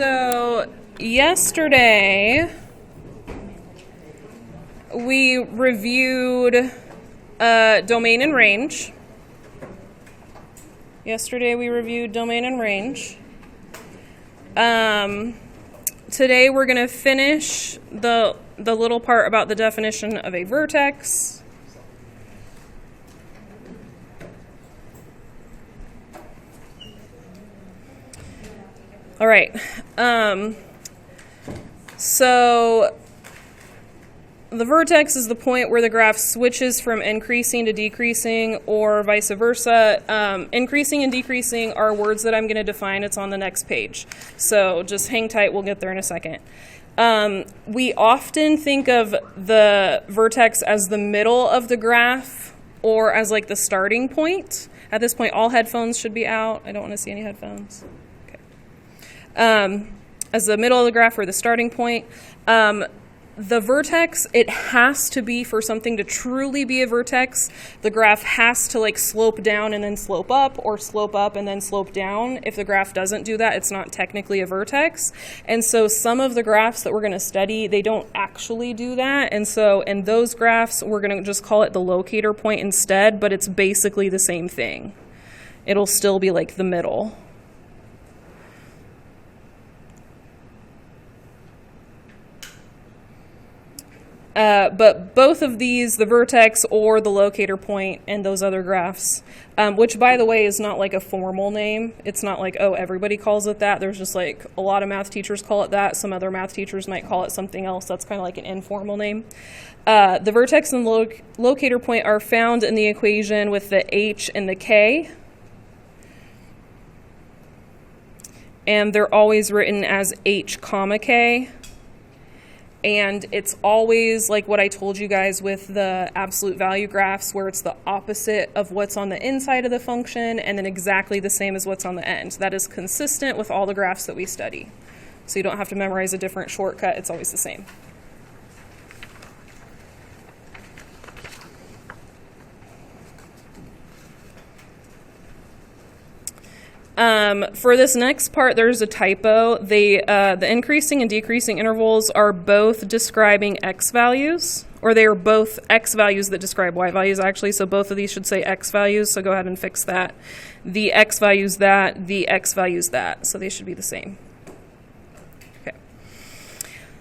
So yesterday we reviewed domain and range. Today we're going to finish the little part about the definition of a vertex. All right. So the vertex is the point where the graph switches from increasing to decreasing or vice versa. Increasing and decreasing are words that I'm going to define. It's on the next page. So just hang tight. We'll get there in a second. We often think of the vertex as the middle of the graph or as like the starting point. At this point, all headphones should be out. I don't want to see any headphones. As the middle of the graph or the starting point. The vertex, it has to be, for something to truly be a vertex, the graph has to like slope down and then slope up, or slope up and then slope down. If the graph doesn't do that, it's not technically a vertex. And so some of the graphs that we're going to study, they don't actually do that. And so in those graphs, we're going to just call it the locator point instead, but it's basically the same thing. It'll still be like the middle. But both of these, the vertex or the locator point and those other graphs, which by the way is not like a formal name. It's not like, oh, everybody calls it that. There's just like a lot of math teachers call it that. Some other math teachers might call it something else. That's kind of like an informal name. The vertex and locator point are found in the equation with the h and the k. And they're always written as h comma k. And it's always like what I told you guys with the absolute value graphs, where it's the opposite of what's on the inside of the function and then exactly the same as what's on the end. That is consistent with all the graphs that we study. So you don't have to memorize a different shortcut. It's always the same. For this next part, there's a typo. The increasing and decreasing intervals are both describing x values, or they are both x values that describe y values, actually. So both of these should say x values, so go ahead and fix that. The x values that, the x values that, so they should be the same. Okay.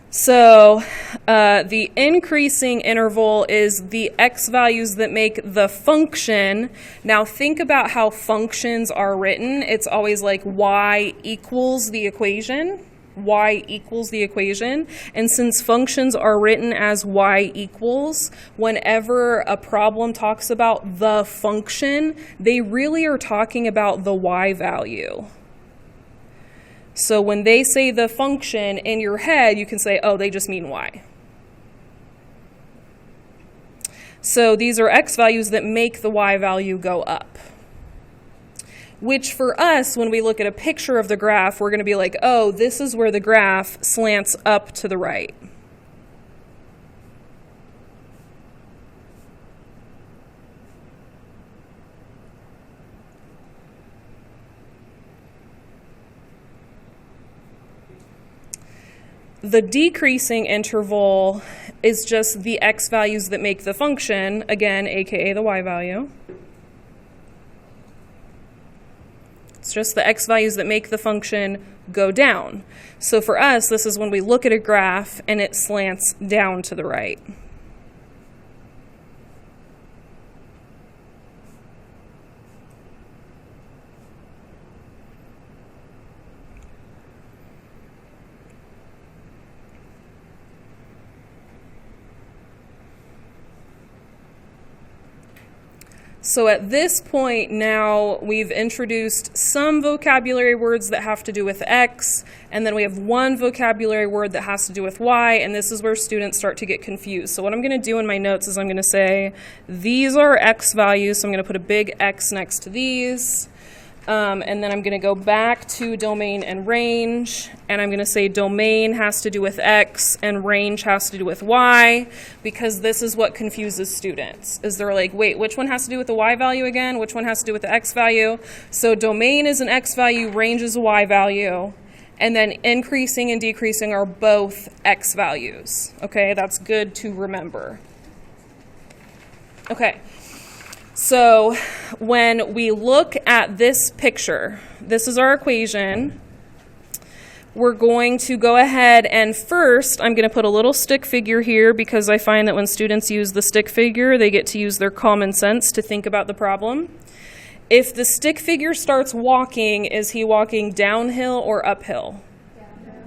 So the increasing interval is the x values that make the function. Now think about how functions are written. It's always like y equals the equation. Y equals the equation. And since functions are written as y equals, whenever a problem talks about the function, they really are talking about the y value. So when they say the function in your head, you can say, oh, they just mean y. So these are x values that make the y value go up. Which for us, when we look at a picture of the graph, we're going to be like, oh, this is where the graph slants up to the right. The decreasing interval is just the x values that make the function, again, aka the y value. It's just the x values that make the function go down. So for us, this is when we look at a graph and it slants down to the right. So at this point now, we've introduced some vocabulary words that have to do with x, and then we have one vocabulary word that has to do with y, and this is where students start to get confused. So what I'm going to do in my notes is I'm going to say, these are x values, so I'm going to put a big X next to these. And then I'm going to go back to domain and range, and I'm going to say domain has to do with x and range has to do with y, because this is what confuses students, is they're like, wait, which one has to do with the y value again? Which one has to do with the x value? So domain is an x value, range is a y value, And then increasing and decreasing are both x values. Okay, that's good to remember. Okay, so when we look at this picture, this is our equation. We're going to go ahead and first, I'm going to put a little stick figure here because I find that when students use the stick figure, they get to use their common sense to think about the problem. If the stick figure starts walking, is he walking downhill or uphill?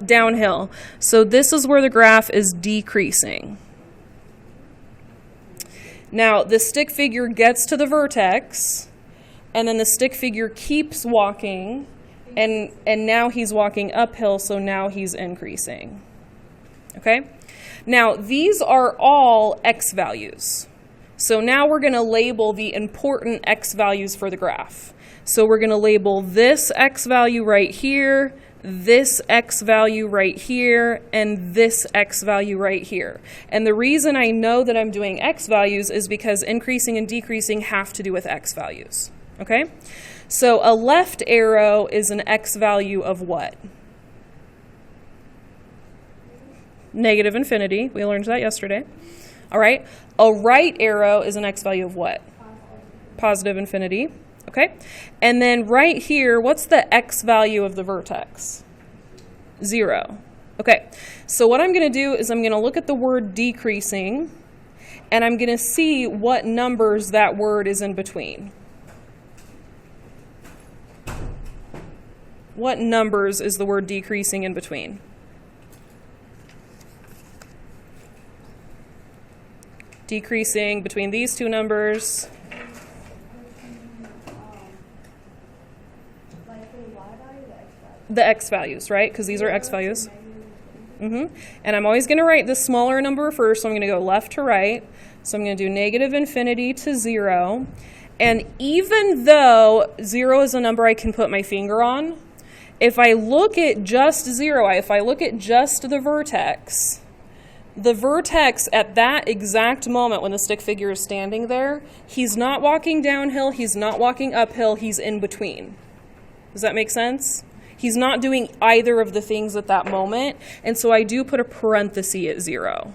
Downhill. So this is where the graph is decreasing. Now, the stick figure gets to the vertex, and then the stick figure keeps walking, and now he's walking uphill, so now he's increasing. Okay? Now, these are all x values. So now we're going to label the important x values for the graph. So we're going to label this x value right here, this x value right here, and this x value right here. And the reason I know that I'm doing x values is because increasing and decreasing have to do with x values. Okay? So a left arrow is an x value of what? Negative infinity. We learned that yesterday. All right. A right arrow is an x value of what? Positive infinity. Okay. And then right here, what's the x value of the vertex? 0. Okay. So what I'm going to do is I'm going to look at the word decreasing, and I'm going to see what numbers that word is in between. What numbers is the word decreasing in between? Decreasing between these two numbers. The x values, right? Because these are x values. And I'm always going to write the smaller number first, so I'm going to go left to right. So I'm going to do negative infinity to 0. And even though 0 is a number I can put my finger on, if I look at just 0, if I look at just the vertex at that exact moment when the stick figure is standing there, he's not walking downhill, he's not walking uphill, he's in between. Does that make sense? He's not doing either of the things at that moment, and so I do put a parenthesis at 0.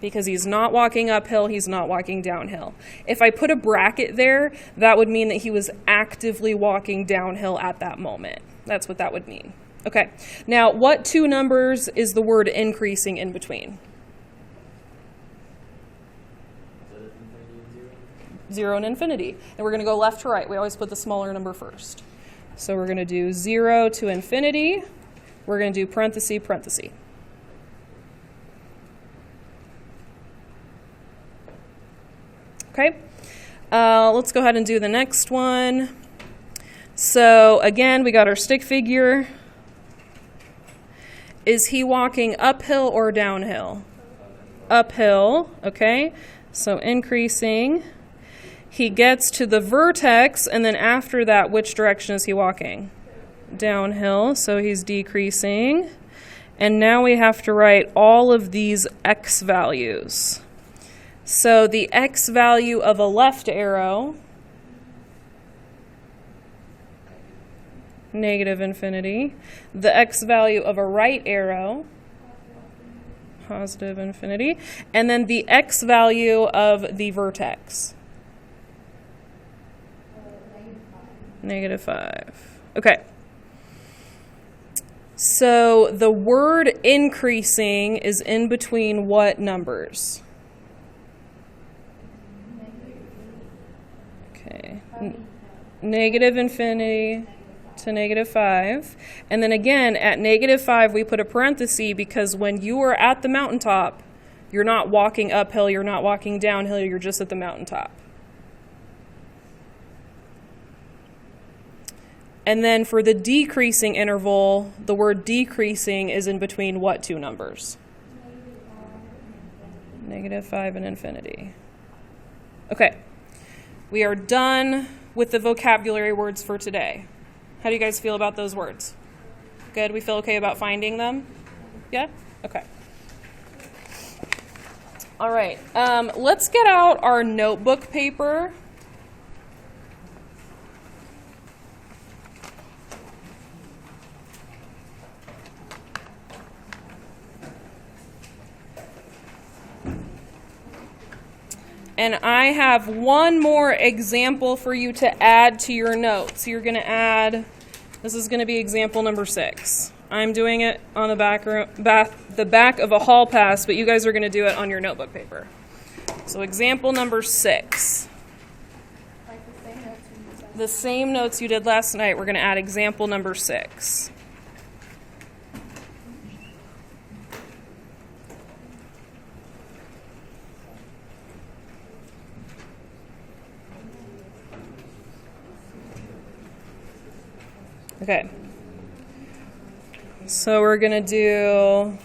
Because he's not walking uphill, he's not walking downhill. If I put a bracket there, that would mean that he was actively walking downhill at that moment. That's what that would mean. Okay, now what two numbers is the word increasing in between? 0 and infinity. And we're going to go left to right. We always put the smaller number first. So we're going to do 0 to infinity. We're going to do parenthesis, parenthesis. Okay, let's go ahead and do the next one. So again, we got our stick figure. Is he walking uphill or downhill? Uphill, okay. So increasing. He gets to the vertex, and then after that, which direction is he walking? Downhill, so he's decreasing. And now we have to write all of these x values. So the x value of a left arrow, negative infinity. The x value of a right arrow, positive infinity. And then the x value of the vertex, -5. Okay. So the word increasing is in between what numbers? Okay. Negative infinity to -5. And then again, at -5, we put a parenthesis because when you are at the mountaintop, you're not walking uphill, you're not walking downhill, you're just at the mountaintop. And then for the decreasing interval, the word decreasing is in between what two numbers? -5 and infinity. Okay. We are done with the vocabulary words for today. How do you guys feel about those words? Good? We feel okay about finding them? Yeah? Okay. All right. Let's get out our notebook paper. And I have one more example for you to add to your notes. You're going to add, this is going to be example number 6. I'm doing it on the back of a hall pass, but you guys are going to do it on your notebook paper. So example number 6. The same notes you did last night, we're going to add example number 6. Okay. So we're going to do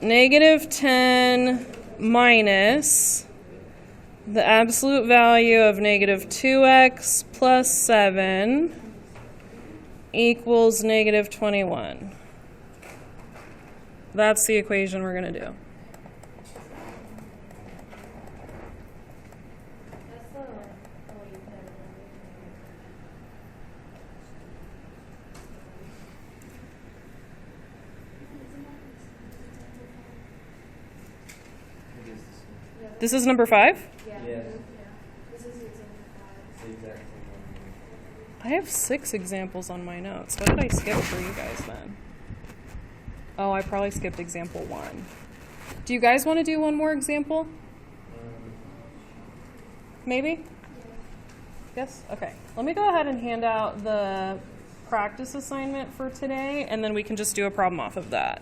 -10 minus the absolute value of -2x plus 7 equals -21. That's the equation we're going to do. This is number 5? Yeah. This is example 5. I have 6 examples on my notes. What did I skip for you guys then? Oh, I probably skipped example 1. Do you guys want to do one more example? Maybe? Yes? Okay. Let me go ahead and hand out the practice assignment for today, and then we can just do a problem off of that.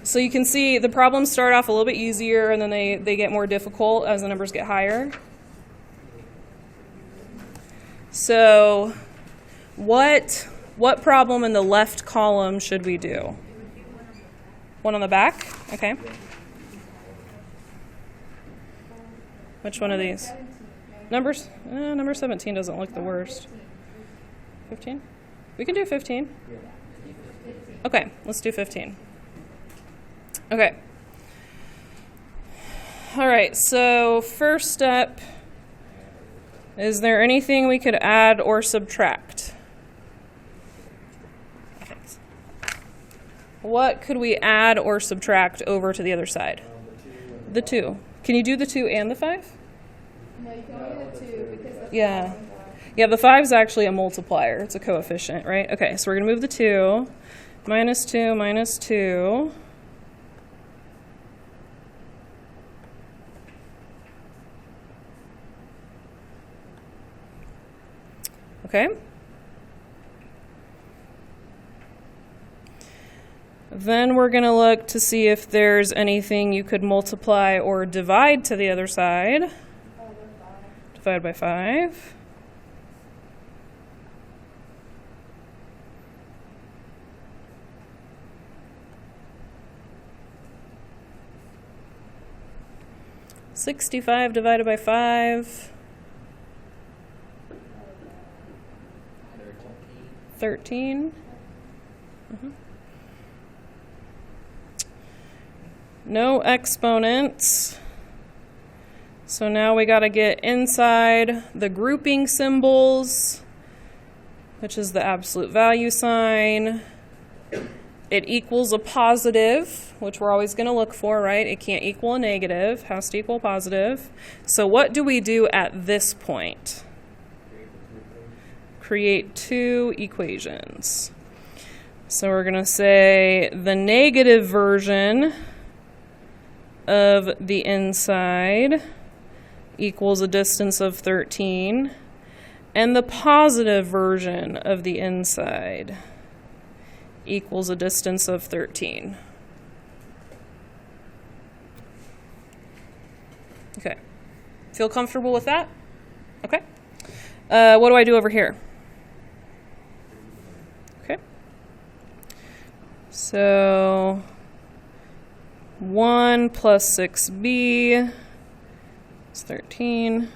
So you can see the problems start off a little bit easier, and then they get more difficult as the numbers get higher. So what problem in the left column should we do? One on the back? Okay. Which one of these? Number 17 doesn't look the worst. 15? We can do 15. Okay, let's do 15. Okay. All right, so first step, is there anything we could add or subtract? Thanks. What could we add or subtract over to the other side? The 2. Can you do the 2 and the 5? No, you can only do the 2 because the Yeah. Yeah, the 5 is actually a multiplier. It's a coefficient, right? Okay, so we're going to move the 2. Minus 2 minus 2. Okay. Then we're going to look to see if there's anything you could multiply or divide to the other side. Divide by 5. $65 divided by 5. 13. No exponents. So now we got to get inside the grouping symbols, which is the absolute value sign. It equals a positive, which we're always going to look for, right? It can't equal a negative, has to equal positive. So what do we do at this point? Create 2 equations. So we're going to say the negative version of the inside equals a distance of 13, and the positive version of the inside equals a distance of 13. Okay. Feel comfortable with that? Okay. What do I do over here? Okay. So 1 plus 6b is 13.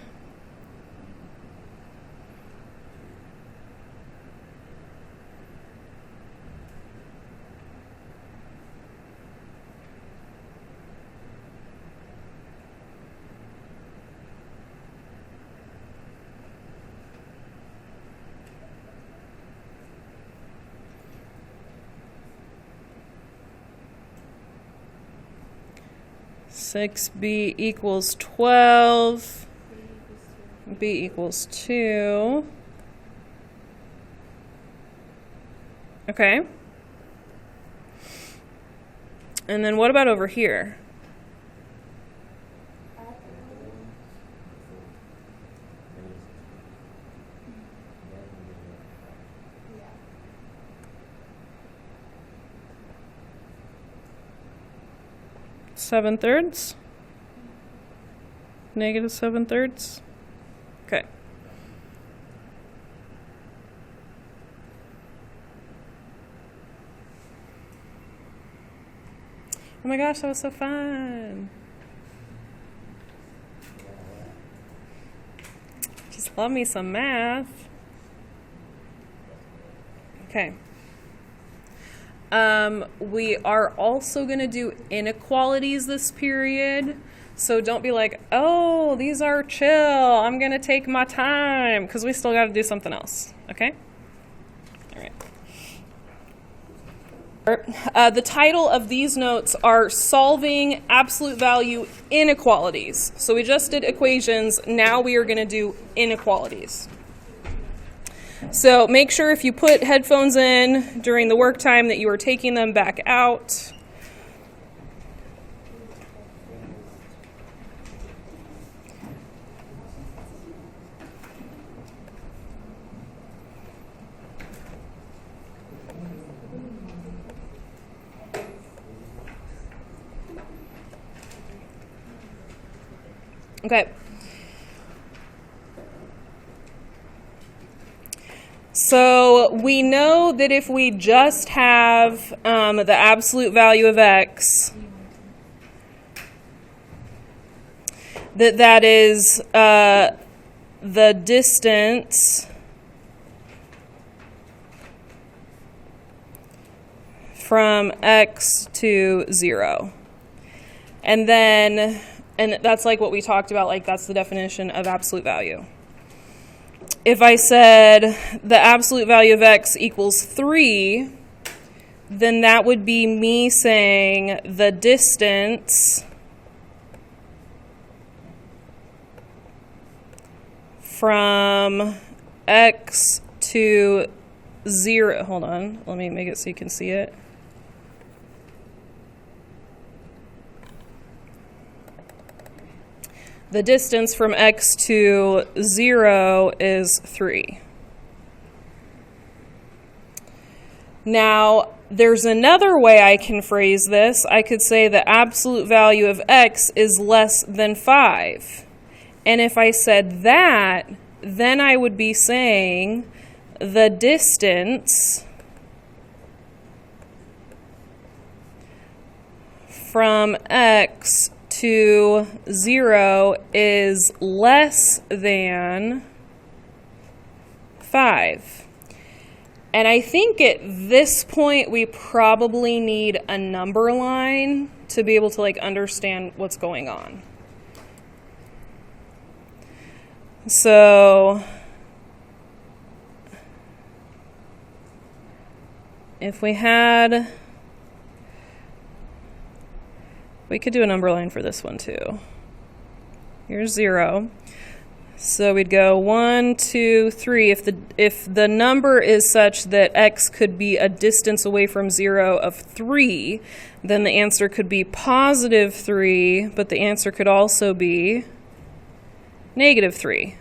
6b equals 12. B equals 2. Okay. And then what about over here? Seven thirds? Negative 7/3? Okay. Oh my gosh, that was so fun. Just love me some math. Okay. We are also going to do inequalities this period. So don't be like, oh, these are chill. I'm going to take my time, because we still got to do something else. Okay? All right. The title of these notes are Solving Absolute Value Inequalities. So we just did equations. Now we are going to do inequalities. So make sure if you put headphones in during the work time that you are taking them back out. Okay. So we know that if we just have the absolute value of x, that is the distance from x to 0. And then, and that's like what we talked about, like that's the definition of absolute value. If I said the absolute value of x equals 3, then that would be me saying the distance from x to 0. Hold on, let me make it so you can see it. The distance from x to 0 is 3. Now, there's another way I can phrase this. I could say the absolute value of x is less than 5. And if I said that, then I would be saying the distance from x to 0 is less than 5. And I think at this point we probably need a number line to be able to like understand what's going on. So if we had, we could do a number line for this one too. Here's 0. So we'd go 1, 2, 3. If the number is such that x could be a distance away from 0 of 3, then the answer could be positive 3, but the answer could also be negative 3.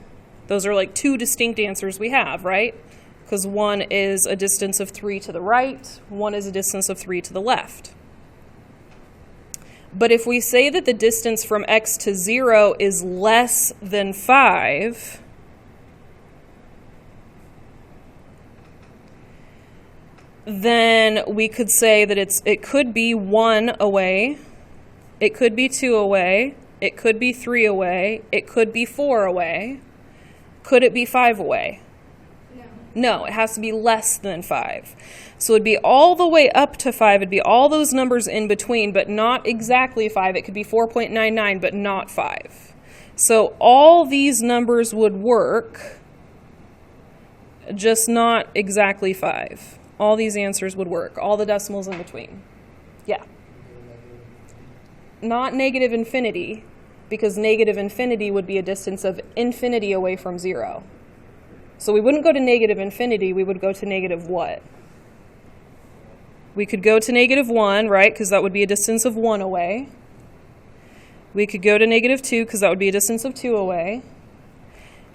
Those are like two distinct answers we have, right? Because one is a distance of 3 to the right, one is a distance of 3 to the left. But if we say that the distance from x to 0 is less than 5, then we could say that it could be 1 away, it could be 2 away, it could be 3 away, it could be 4 away. Could it be 5 away? No, it has to be less than 5. So it'd be all the way up to 5. It'd be all those numbers in between, but not exactly 5. It could be 4.99, but not 5. So all these numbers would work, just not exactly 5. All these answers would work. All the decimals in between. Yeah. not negative infinity, because negative infinity would be a distance of infinity away from 0. So we wouldn't go to negative infinity, we would go to negative what? We could go to negative 1, right, because that would be a distance of 1 away. We could go to negative 2, because that would be a distance of 2 away.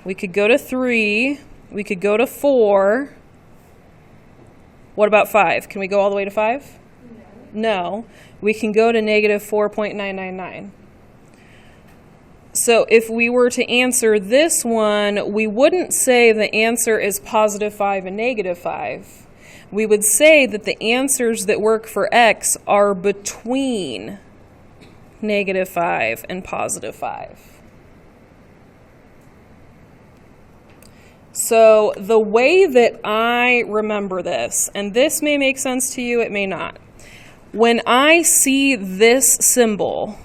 We could go to 3. We could go to 4. What about 5? Can we go all the way to 5? No. We can go to negative 4.999. So if we were to answer this one, we wouldn't say the answer is positive 5 and negative 5. We would say that the answers that work for x are between negative 5 and positive 5. So the way that I remember this, and this may make sense to you, it may not. When I see this symbol,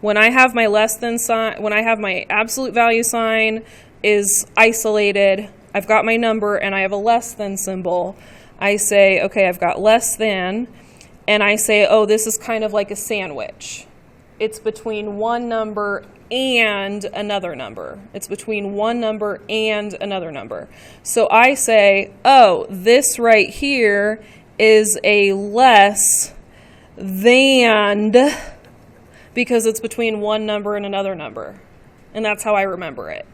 when I have my less than sign, when I have my absolute value sign is isolated, I've got my number and I have a less than symbol, I say, okay, I've got less than, and I say, oh, this is kind of like a sandwich. It's between one number and another number. It's between one number and another number. So I say, oh, this right here is a less than, because it's between one number and another number. And that's how I remember it.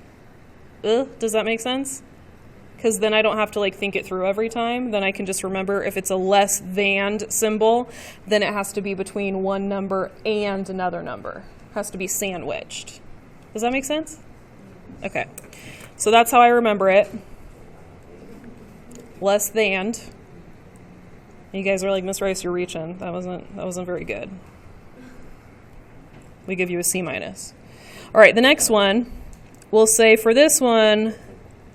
Does that make sense? Because then I don't have to like think it through every time. Then I can just remember if it's a less than symbol, then it has to be between one number and another number. It has to be sandwiched. Does that make sense? Okay. So that's how I remember it. Less than. You guys are like, Miss Rice, you're reaching. That wasn't very good. We give you a C-. All right, the next one, we'll say for this one,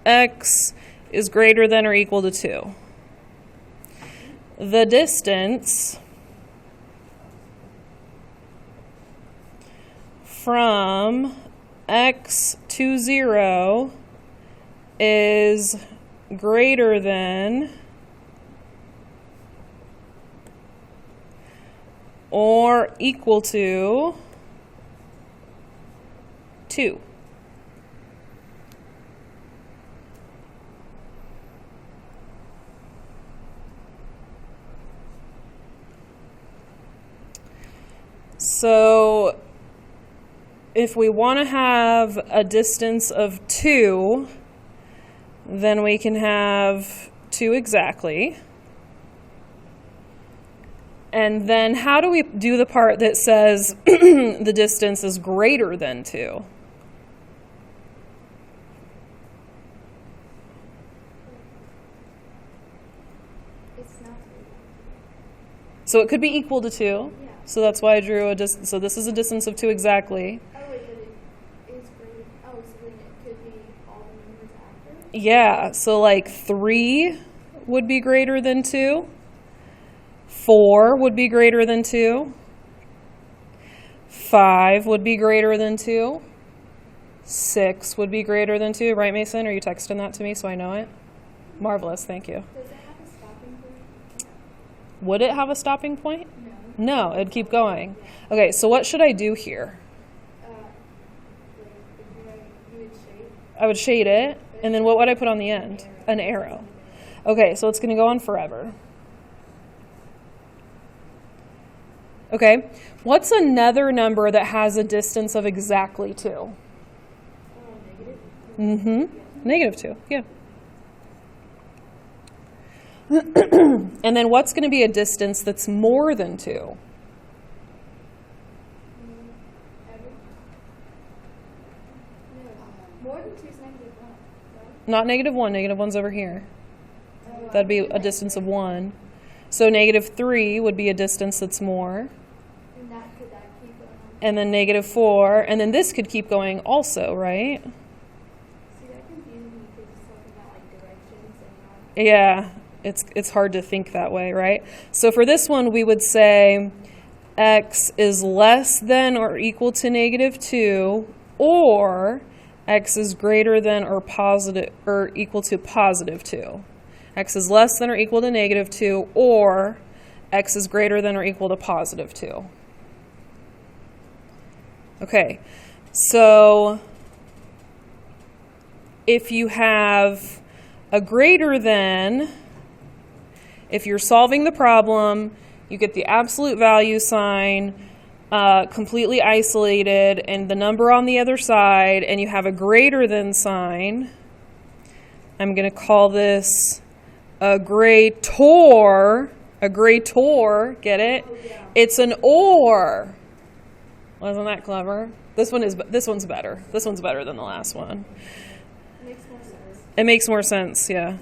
x is greater than or equal to 2. The distance from x to 0 is greater than or equal to 2. So if we want to have a distance of 2, then we can have 2 exactly. And then how do we do the part that says the distance is greater than 2? It's not. So it could be equal to 2. Yeah. So that's why I drew a distance. So this is a distance of 2 exactly. Oh, wait, but it is greater. Oh, so then it could be all the numbers after? Yeah, so like 3 would be greater than 2. 4 would be greater than 2. 5 would be greater than 2. 6 would be greater than 2. Right, Mason? Are you texting that to me so I know it? Marvelous, thank you. Does it have a stopping point? Would it have a stopping point? No. No, it'd keep going. Okay, so what should I do here? You would shade. I would shade it, and then what would I put on the end? An arrow. Okay, so it's going to go on forever. Okay, what's another number that has a distance of exactly 2? Negative. Negative 2, yeah. And then what's going to be a distance that's more than 2? Ever? No. More than 2 is negative 1. No? Not negative 1, negative 1's over here. That'd be a distance of 1. So negative 3 would be a distance that's more. And could that keep going on? And then negative 4, and then this could keep going also, right? See, that confuses me because it's talking about like directions and not. Yeah, it's hard to think that way, right? So for this one, we would say x is less than or equal to negative 2, or x is greater than or positive or equal to positive 2. X is less than or equal to negative 2, or x is greater than or equal to positive 2. Okay, so if you have a greater than, if you're solving the problem, you get the absolute value sign completely isolated and the number on the other side, and you have a greater than sign. I'm going to call this a greater. A greater, get it? Oh, yeah. It's an or. Wasn't that clever? This one's better. This one's better than the last one. Makes more sense. It makes more sense, yeah.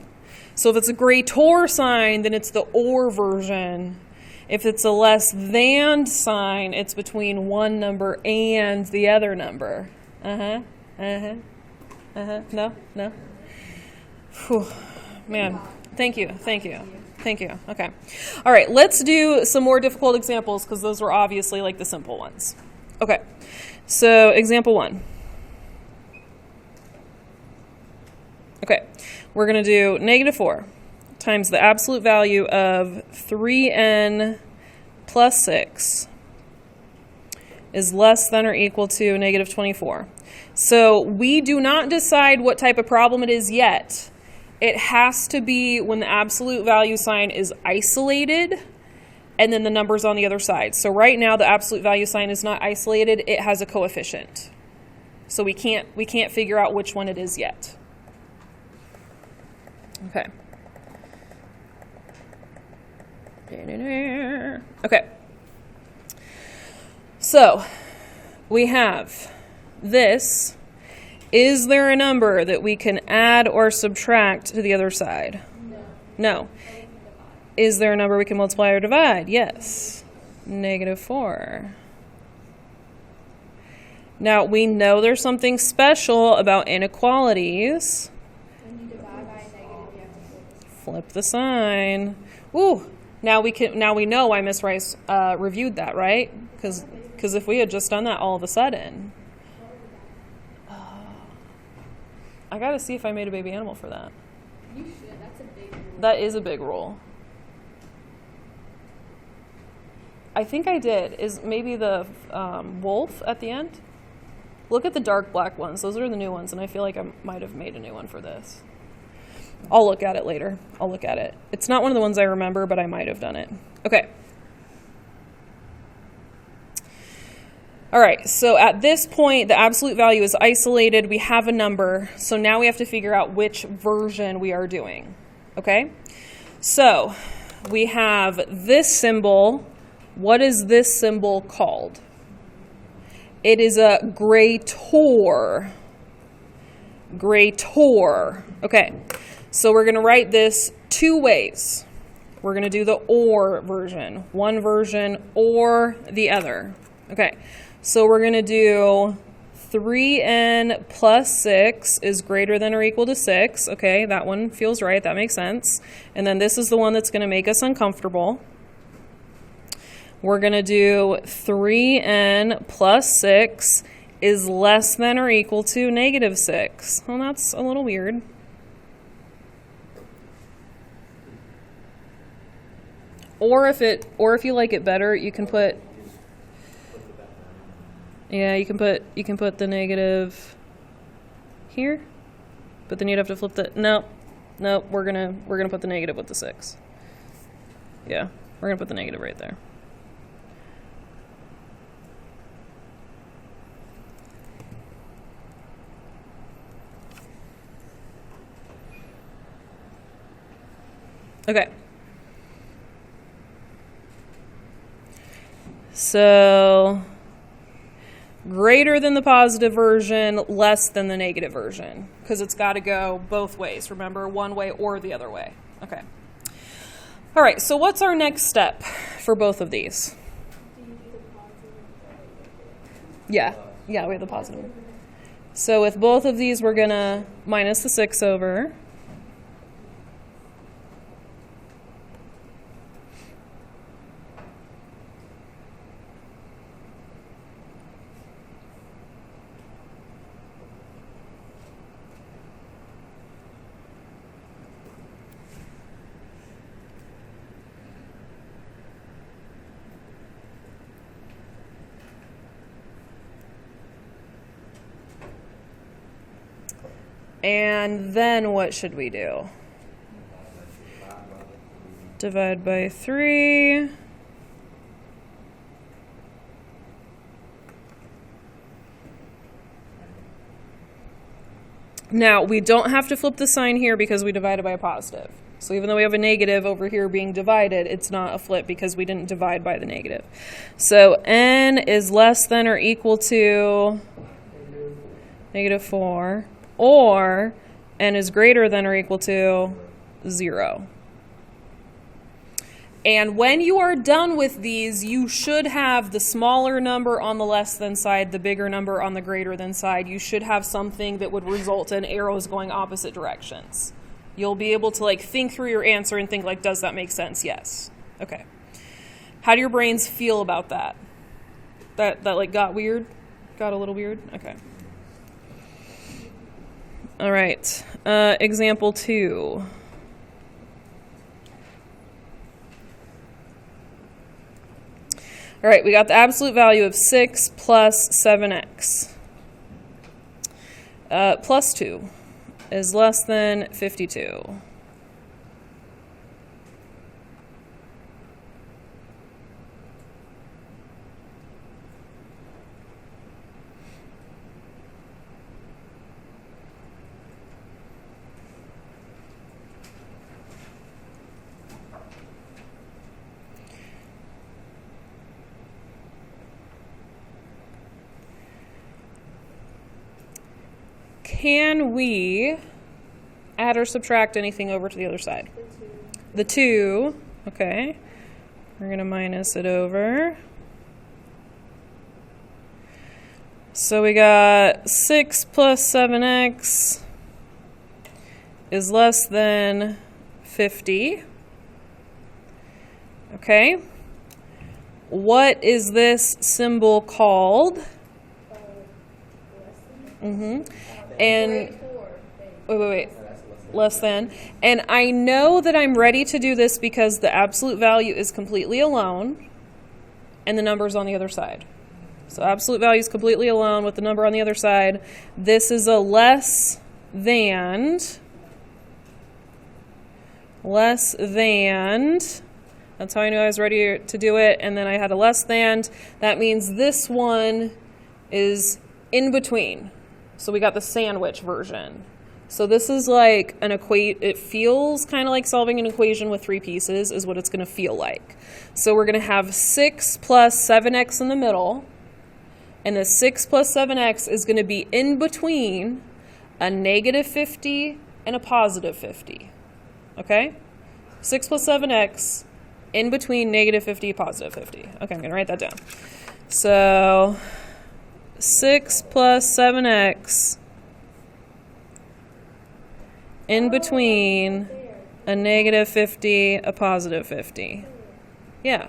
So if it's a greater sign, then it's the or version. If it's a less than sign, it's between one number and the other number. No? Whew. Man, thank you. Okay. All right, let's do some more difficult examples because those were obviously like the simple ones. Okay, so example 1. Okay, we're going to do -4 times the absolute value of 3n plus 6 is less than or equal to -24. So we do not decide what type of problem it is yet. It has to be when the absolute value sign is isolated and then the numbers on the other side. So right now the absolute value sign is not isolated, it has a coefficient. So we can't figure out which one it is yet. Okay. Okay. So we have this. Is there a number that we can add or subtract to the other side? No. Is there a number we can multiply or divide? Yes. -4. Now, we know there's something special about inequalities. When you divide by a negative, you have to Flip the sign. Ooh. Now we know why Miss Rice reviewed that, right? Because if we had just done that all of a sudden. I gotta see if I made a baby animal for that. You should. That's a big rule. That is a big rule. I think I did. Is maybe the wolf at the end? Look at the dark black ones. Those are the new ones, and I feel like I might have made a new one for this. I'll look at it later. I'll look at it. It's not one of the ones I remember, but I might have done it. Okay. All right, so at this point, the absolute value is isolated. We have a number, so now we have to figure out which version we are doing, okay? So we have this symbol. What is this symbol called? It is a greater. Greater. Okay, so we're going to write this 2 ways. We're going to do the or version. One version or the other. Okay. So we're going to do 3n plus 6 is greater than or equal to 6. Okay, that one feels right. That makes sense. And then this is the one that's going to make us uncomfortable. We're going to do 3n plus 6 is less than or equal to -6. Well, that's a little weird. Or if you like it better, you can put... Yeah, you can put the negative here, but then you'd have to flip the no, we're gonna put the negative with the 6. Yeah, we're gonna put the negative right there. Okay. So greater than the positive version, less than the negative version, because it's got to go both ways. Remember, one way or the other way. Okay. All right, so what's our next step for both of these? Do you do the positive? Yeah, we have the positive. So with both of these, we're going to minus the 6 over. And then what should we do? Divide by 3. Now, we don't have to flip the sign here because we divided by a positive. So even though we have a negative over here being divided, it's not a flip because we didn't divide by the negative. So n is less than or equal to -4, or n is greater than or equal to 0. And when you are done with these, you should have the smaller number on the less than side, the bigger number on the greater than side. You should have something that would result in arrows going opposite directions. You'll be able to think through your answer and think does that make sense? Yes. Okay. How do your brains feel about that? That got weird? Got a little weird? Okay. All right. Example 2. All right, we got the absolute value of 6 plus 7x. Plus 2 is less than 52. Can we add or subtract anything over to the other side? The 2. Okay. We're going to minus it over. So we got 6 plus 7x is less than 50. Okay. What is this symbol called? And wait. Less than. And I know that I'm ready to do this because the absolute value is completely alone and the number's on the other side. So absolute value is completely alone with the number on the other side. This is a less than. That's how I knew I was ready to do it. And then I had a less than. That means this one is in between. So we got the sandwich version. So this is like it feels kind of like solving an equation with 3 pieces is what it's going to feel like. So we're going to have 6 plus 7x in the middle, and the 6 plus 7x is going to be in between a negative 50 and a positive 50. Okay? 6 plus 7x in between negative 50, positive 50. Okay, I'm going to write that down. So 6 plus 7x in between a negative 50, a positive 50. Yeah.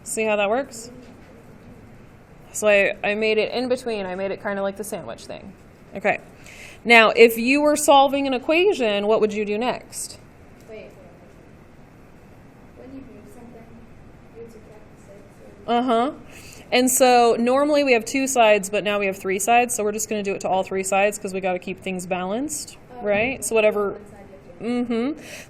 See how that works? So I made it in between. I made it kind of like the sandwich thing. Okay. Now, if you were solving an equation, what would you do next? Wait. When you move something, you subtract the 6. Uh-huh. And so normally we have 2 sides, but now we have 3 sides. So we're just going to do it to all 3 sides because we got to keep things balanced, right? So whatever.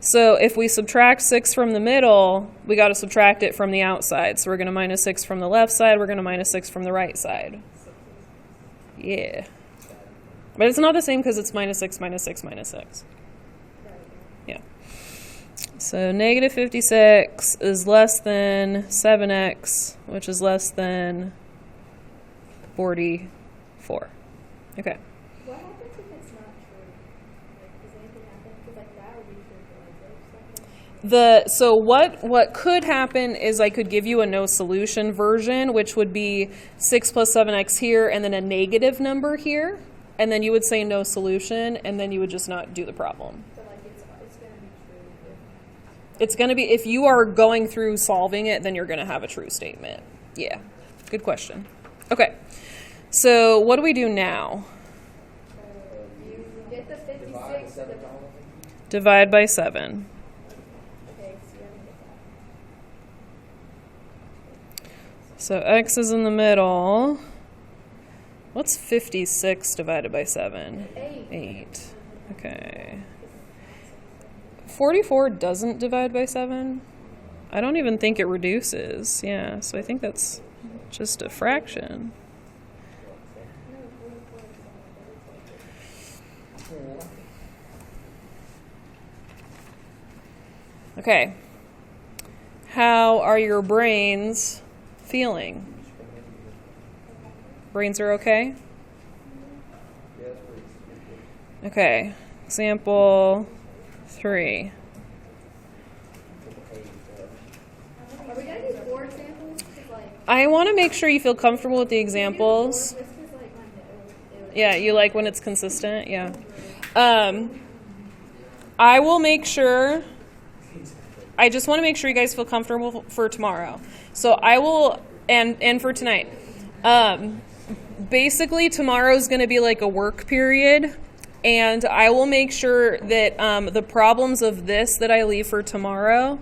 So if we subtract 6 from the middle, we got to subtract it from the outside. So we're going to minus 6 from the left side. We're going to minus 6 from the right side. Yeah. But it's not the same because it's minus 6, minus 6, minus 6. Yeah. So negative 56 is less than 7x, which is less than 44. Okay. What happens if it's not true? Does anything happen? Because that would be true for something. So what could happen is I could give you a no solution version, which would be 6 plus 7x here and then a negative number here. And then you would say no solution, and then you would just not do the problem. So it's going to be true. It's going to be, if you are going through solving it, then you're going to have a true statement. Yeah, good question. Okay, so what do we do now? You get the 56. Divide by 7. Okay, so you have to get that. So x is in the middle. What's 56 divided by 7? 8. 8. Okay. 44 doesn't divide by 7. I don't even think it reduces. Yeah, so I think that's just a fraction. Okay. How are your brains feeling? Brains are okay? Okay. Example 3. Are we gonna do 4 examples? 'Cause, like, I want to make sure you feel comfortable with the examples. this is like my note. Yeah, you like when it's consistent? Yeah. I will make sure, I just want to make sure you guys feel comfortable for tomorrow. So I will, and for tonight. Basically, tomorrow's going to be like a work period, and I will make sure that the problems of this that I leave for tomorrow,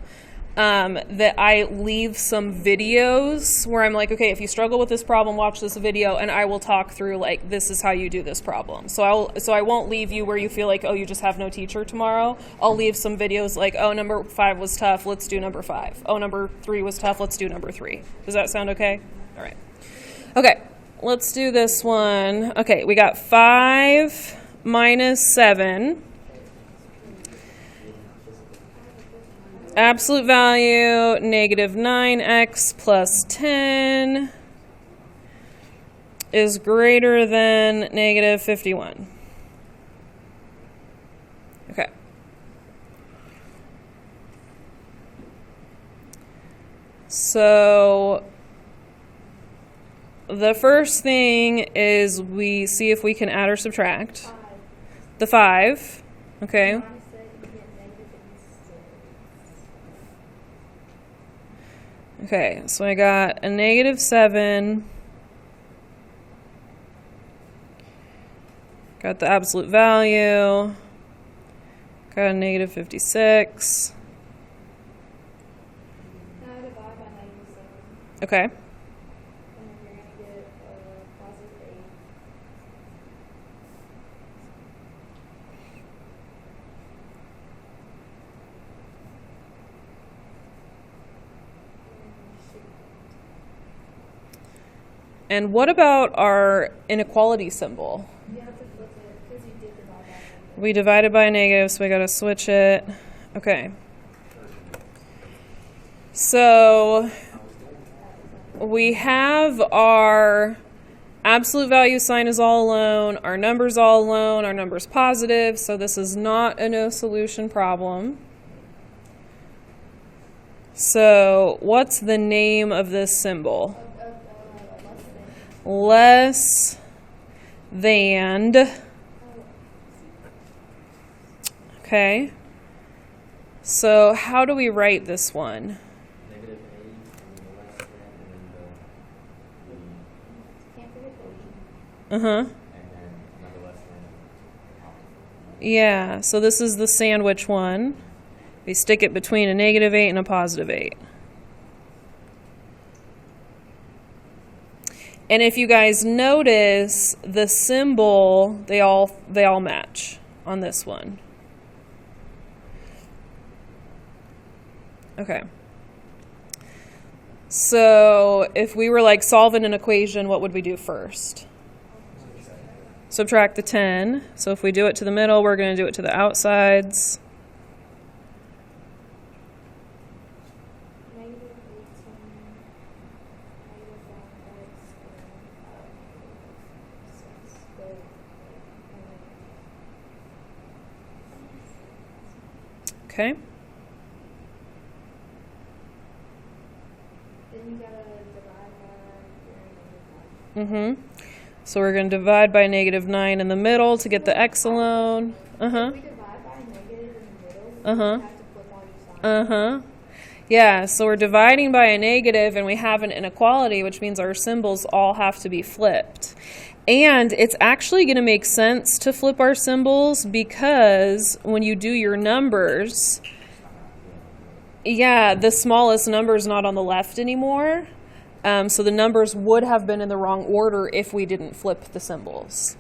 that I leave some videos where I'm like, okay, if you struggle with this problem, watch this video, and I will talk through like this is how you do this problem. So I won't leave you where you feel like, oh, you just have no teacher tomorrow. I'll leave some videos like, oh, number 5 was tough, let's do number 5. Oh, number 3 was tough, let's do number 3. Does that sound okay? All right. Okay, let's do this one. Okay, we got 5 minus 7. Absolute value, negative 9x plus 10 is greater than negative 51. Okay. So the first thing is we see if we can add or subtract. 5. The 5, okay. Minus 6, you get negative 56. Okay, so I got a negative 7. Got the absolute value. Got a negative 56. Now divide by negative 7. Okay. And then you're going to get positive 8. And what about our inequality symbol? You have to flip it because you did divide by negative. We divided by a negative, so we got to switch it. Okay. So we have our absolute value sign is all alone, our number's all alone, our number's positive, so this is not a no solution problem. So what's the name of this symbol? Less than. Okay. So how do we write this one? Negative 8 and the less than Can't forget the Uh-huh. and then another less than. Yeah, so this is the sandwich one. We stick it between a negative 8 and a positive 8. And if you guys notice, the symbol, they all match on this one. Okay. So if we were like solving an equation, what would we do first? Subtract the 10. So if we do it to the middle, we're going to do it to the outsides. negative 18, negative 1x, Okay. then you gotta divide by your negative 9. So we're going to divide by negative 9 in the middle to get the x alone. If we divide by negative in the middle, Uh-huh. you have to flip all your signs. Yeah, so we're dividing by a negative and we have an inequality, which means our symbols all have to be flipped. And it's actually going to make sense to flip our symbols because when you do your numbers, yeah, the smallest number is not on the left anymore. So the numbers would have been in the wrong order if we didn't flip the symbols.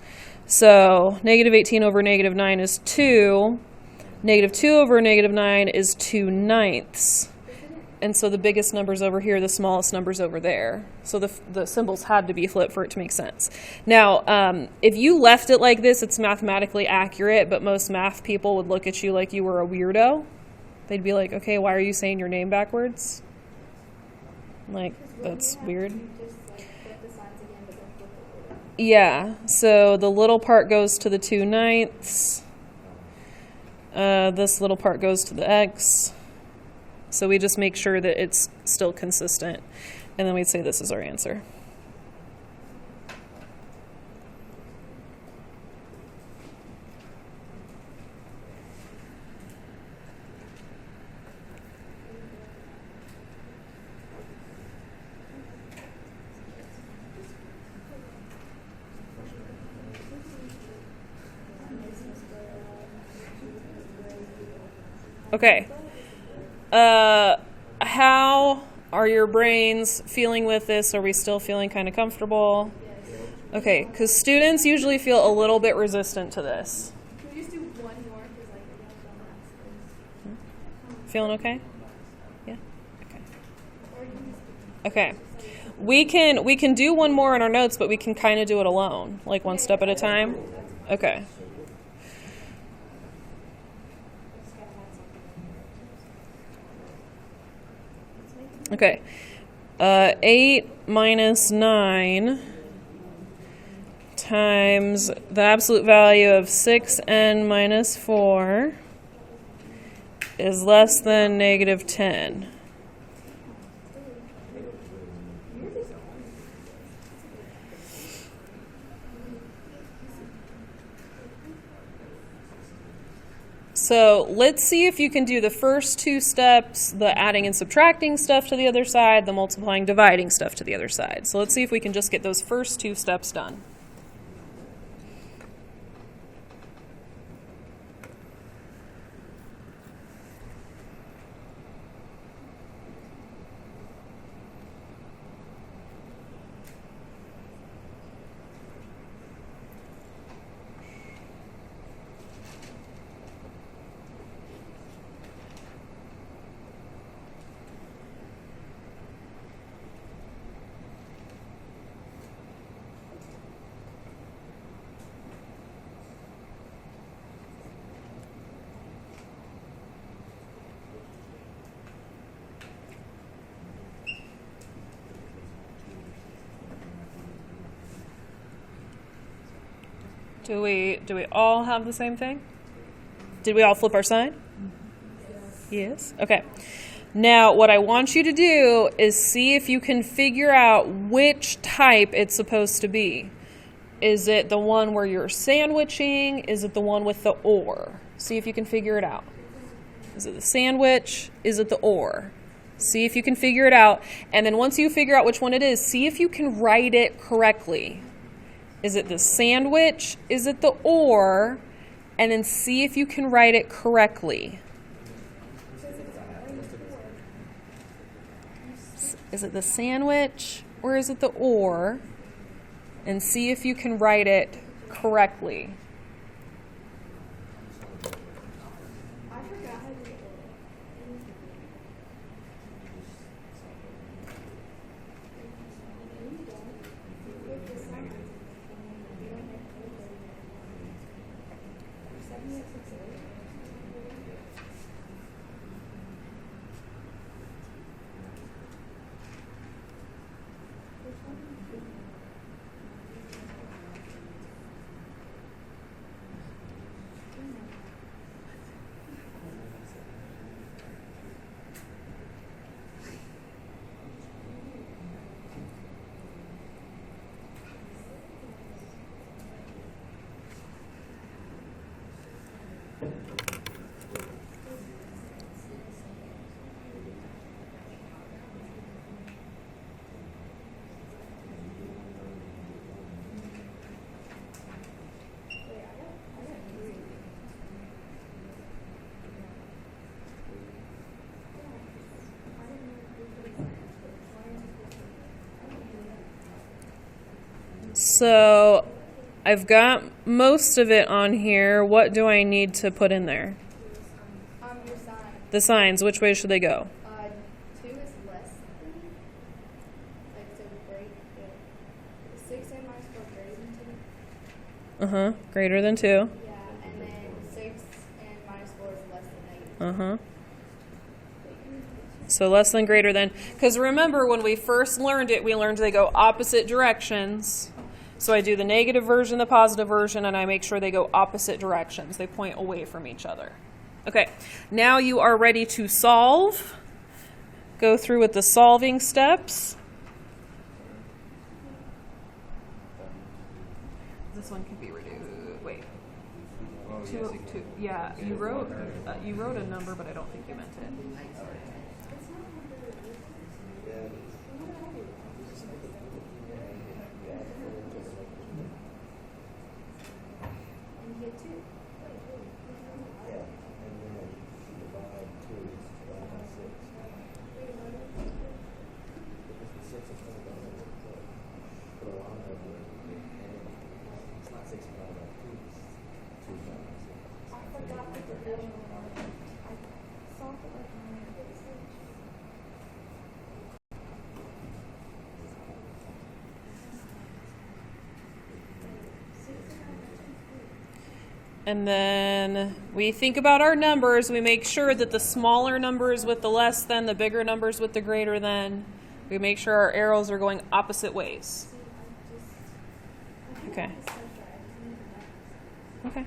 So negative 18 over negative 9 is 2. Negative 2 over negative 9 is 2/9. And so the biggest number's over here, the smallest number's over there. So the symbols had to be flipped for it to make sense. Now, if you left it like this, it's mathematically accurate, but most math people would look at you like you were a weirdo. They'd be like, okay, why are you saying your name backwards? Like, that's weird. Yeah, so the little part goes to the 2/9. This little part goes to the x. So we just make sure that it's still consistent. And then we'd say this is our answer. Okay. How are your brains feeling with this? Are we still feeling kind of comfortable? Okay, because students usually feel a little bit resistant to this. Can we just do one more? Feeling okay? Yeah? Okay. Okay. We can do one more in our notes, but we can kind of do it alone, like one step at a time. Okay. Okay, 8 minus 9 times the absolute value of 6n minus 4 is less than negative 10. So let's see if you can do the first two steps, the adding and subtracting stuff to the other side, the multiplying, dividing stuff to the other side. So let's see if we can just get those first two steps done. Do we all have the same thing? Did we all flip our sign? Yes. Okay. Now, what I want you to do is see if you can figure out which type it's supposed to be. Is it the one where you're sandwiching? Is it the one with the or? See if you can figure it out. Is it the sandwich? Is it the or? See if you can figure it out. And then once you figure out which one it is, see if you can write it correctly. Is it the sandwich? Is it the or? And then see if you can write it correctly. Is it the sandwich or is it the or? And see if you can write it correctly. So I've got most of it on here. What do I need to put in there? Your sign. The signs, which way should they go? 2 is less than, like, so great, 6 and minus 4 greater than 2. Greater than 2. Yeah, and then 6 and minus 4 is less than negative. So less than, greater than. Because remember, when we first learned it, we learned they go opposite directions. So I do the negative version, the positive version, and I make sure they go opposite directions. They point away from each other. Okay, now you are ready to solve. Go through with the solving steps. This one can be reduced. Wait. Two. Yeah, you wrote a number, but I don't think you meant it. And you get 2. I forgot the division. I solved it like And then we think about our numbers. We make sure that the smaller numbers with the less than, the bigger numbers with the greater than. We make sure our arrows are going opposite ways. Okay. Okay.